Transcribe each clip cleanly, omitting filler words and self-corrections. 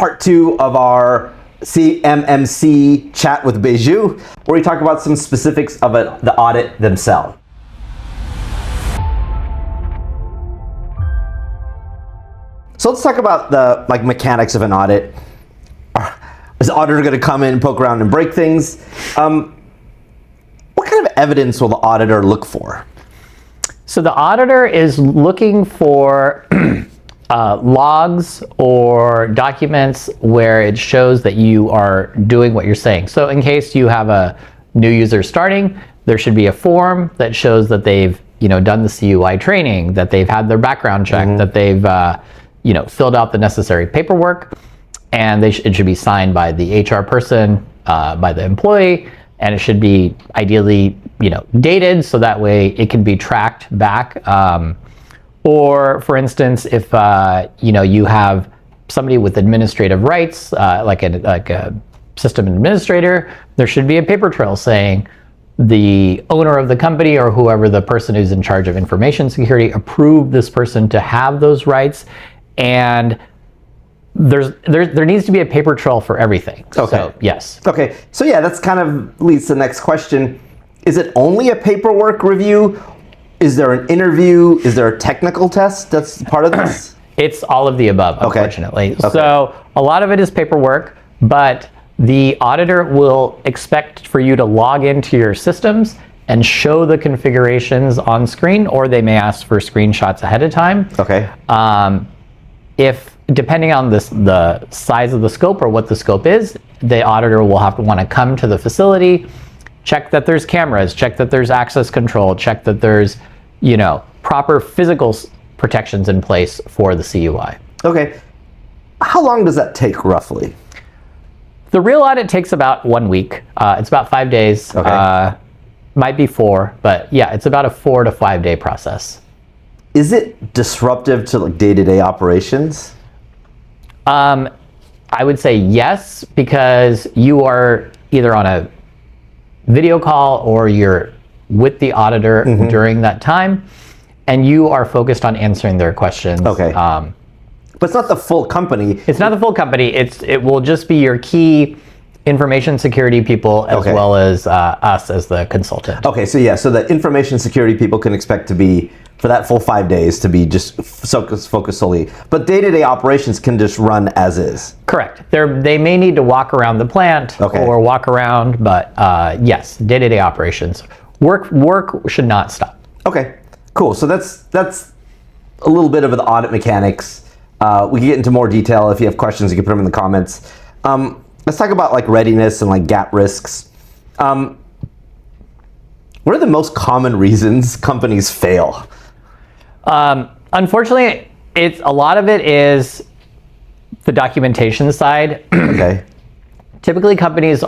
part 2 of our CMMC chat with Beju, where we talk about some specifics of the audit themselves. So let's talk about the mechanics of an audit. Is the auditor going to come in, poke around, and break things? What kind of evidence will the auditor look for? So the auditor is looking for logs or documents where it shows that you are doing what you're saying. So in case you have a new user starting, there should be a form that shows that they've done the CUI training, that they've had their background check, that they've filled out the necessary paperwork, and it should be signed by the HR person, by the employee, and it should be ideally dated so that way it can be tracked back. Or for instance, if you have somebody with administrative rights, like a system administrator, there should be a paper trail saying the owner of the company or whoever the person who's in charge of information security approved this person to have those rights. And there needs to be a paper trail for everything. Okay. So, yes. Okay. So yeah, that's kind of leads to the next question. Is it only a paperwork review? Is there an interview? Is there a technical test that's part of this? It's all of the above, unfortunately. Okay. So a lot of it is paperwork, but the auditor will expect for you to log into your systems and show the configurations on screen, or they may ask for screenshots ahead of time. Okay. If depending on the size of the scope or what the scope is, the auditor will have to want to come to the facility, check that there's cameras, check that there's access control, check that there's proper physical protections in place for the CUI. Okay. How long does that take roughly? The real audit takes about 1 week. It's about 5 days. Okay. Might be 4, but yeah, it's about a 4 to 5 day process. Is it disruptive to day-to-day operations? I would say yes, because you are either on a video call or you're with the auditor during that time, and you are focused on answering their questions. Okay. But it's not the full company. It's not the full company. It will just be your key information security people as well as us as the consultant. Okay, so yeah, so the information security people can expect to be, for that full 5 days, to be just focused solely. But day-to-day operations can just run as is. Correct. They may need to walk around the plant or walk around, but yes, day-to-day operations. Work should not stop. Okay, cool. So that's a little bit of the audit mechanics. We can get into more detail. If you have questions, you can put them in the comments. Let's talk about readiness and gap risks. What are the most common reasons companies fail? Unfortunately, a lot of it is the documentation side. Okay. Typically, companies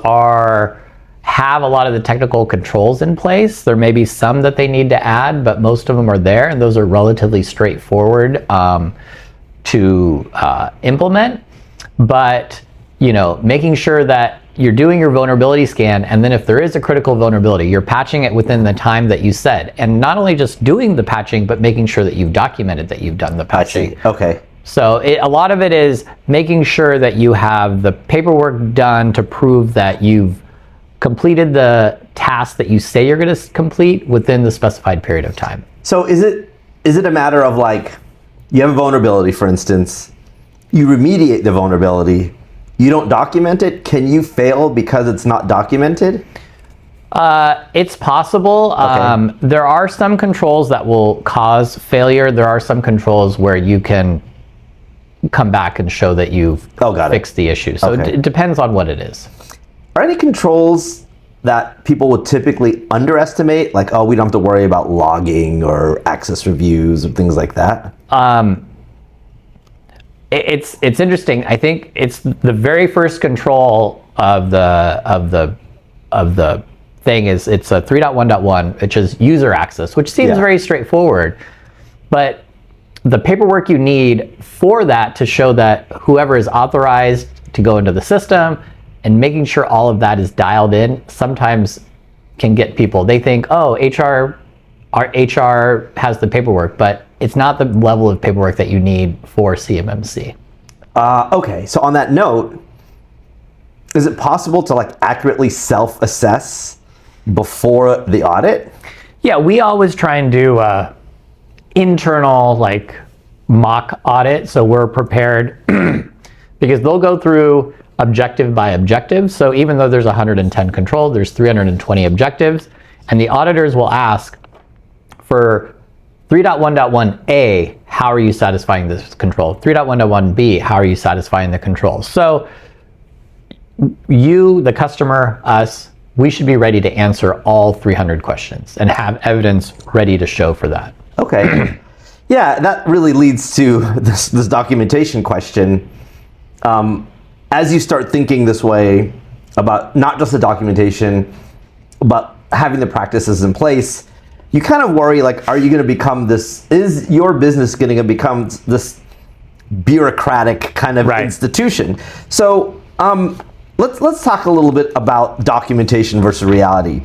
have a lot of the technical controls in place. There may be some that they need to add, but most of them are there, and those are relatively straightforward to implement. But making sure that you're doing your vulnerability scan, and then if there is a critical vulnerability, you're patching it within the time that you said. And not only just doing the patching, but making sure that you've documented that you've done the patching. Okay. So a lot of it is making sure that you have the paperwork done to prove that you've completed the task that you say you're going to complete within the specified period of time. So is it a matter of you have a vulnerability, for instance, you remediate the vulnerability, you don't document it, can you fail because it's not documented? It's possible. Okay. There are some controls that will cause failure. There are some controls where you can come back and show that you've fixed the issue. So it depends on what it is. Are any controls that people would typically underestimate? We don't have to worry about logging or access reviews or things like that? It's interesting. I think it's the very first control of the thing is it's a 3.1.1, which is user access, which seems very straightforward. But the paperwork you need for that to show that whoever is authorized to go into the system and making sure all of that is dialed in sometimes can get people. They think, oh, HR has the paperwork, but it's not the level of paperwork that you need for CMMC. Okay, so on that note, is it possible to like accurately self-assess before the audit? Yeah, we always try and do internal like mock audit, so we're prepared because they'll go through objective by objective. So even though there's 110 controlled, there's 320 objectives, and the auditors will ask for 3.1.1a, how are you satisfying this control? 3.1.1b, how are you satisfying the control? So you, the customer, us, we should be ready to answer all 300 questions and have evidence ready to show for that. Okay. Yeah, that really leads to this documentation question. As you start thinking this way about not just the documentation, but having the practices in place, you kind of worry, like, are you going to become this, is your business going to become this bureaucratic kind of institution? So let's talk a little bit about documentation versus reality.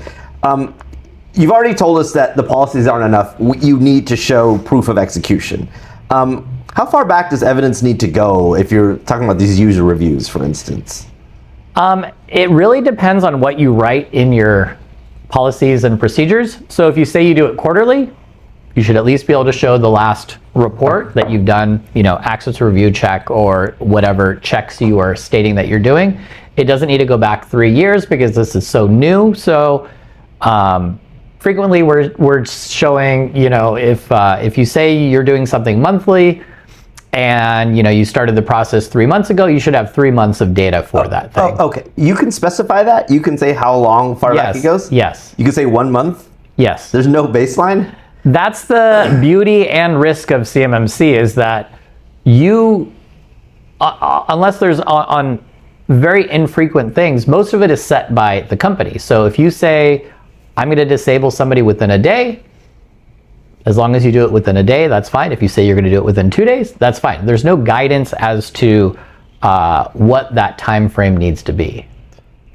You've already told us that the policies aren't enough. You need to show proof of execution. How far back does evidence need to go if you're talking about these user reviews, for instance? It really depends on what you write in your policies and procedures. So if you say you do it quarterly, you should at least be able to show the last report that you've done, access review check or whatever checks you are stating that you're doing. It doesn't need to go back 3 years because this is so new. So frequently we're showing, if you say you're doing something monthly and you started the process 3 months ago, you should have 3 months of data for that thing. Oh, okay. You can specify that? You can say how far back it goes? Yes. You can say 1 month? Yes. There's no baseline? That's the beauty and risk of CMMC, is that you, unless there's on very infrequent things, most of it is set by the company. So if you say, I'm going to disable somebody within a day, as long as you do it within a day, that's fine. If you say you're going to do it within 2 days, that's fine. There's no guidance as to what that time frame needs to be.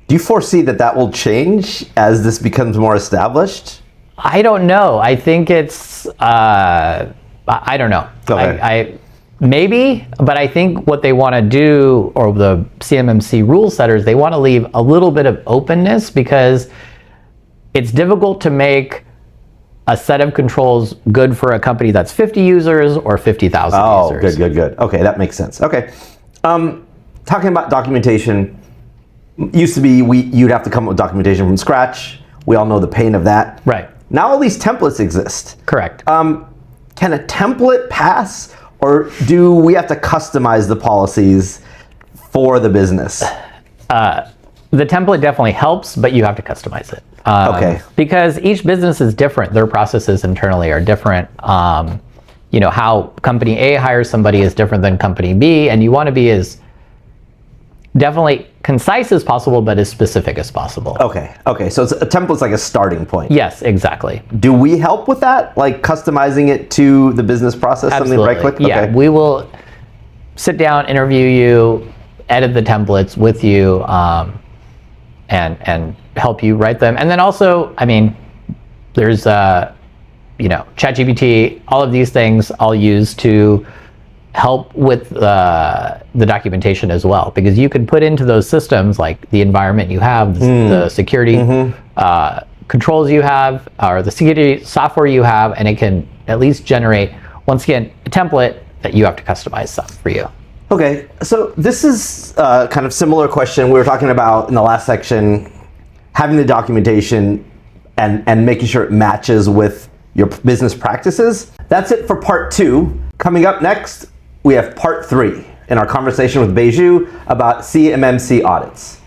Do you foresee that will change as this becomes more established? I don't know. I think it's, I don't know. Okay. Maybe, but I think what they want to do, or the CMMC rule setters, they want to leave a little bit of openness, because it's difficult to make a set of controls good for a company that's 50 users or 50,000 users. Oh, good. Okay, that makes sense. Okay. Talking about documentation, used to be you'd have to come up with documentation from scratch. We all know the pain of that. Right. Now all these templates exist. Correct. Can a template pass, or do we have to customize the policies for the business? The template definitely helps, but you have to customize it. Okay. Because each business is different. Their processes internally are different. How company A hires somebody is different than company B, and you want to be as definitely concise as possible, but as specific as possible. Okay. So a template's like a starting point. Yes, exactly. Do we help with that? Like customizing it to the business process? Absolutely. Something right click? Yeah, Okay. we will sit down, interview you, edit the templates with you, and help you write them. And then also, there's ChatGPT, all of these things I'll use to help with the documentation as well, because you can put into those systems like the environment you have, the security controls you have, or the security software you have, and it can at least generate, once again, a template that you have to customize some for you. Okay, so this is kind of similar question we were talking about in the last section, having the documentation and making sure it matches with your business practices. That's it for part 2. Coming up next, we have part 3 in our conversation with Beiju about CMMC audits.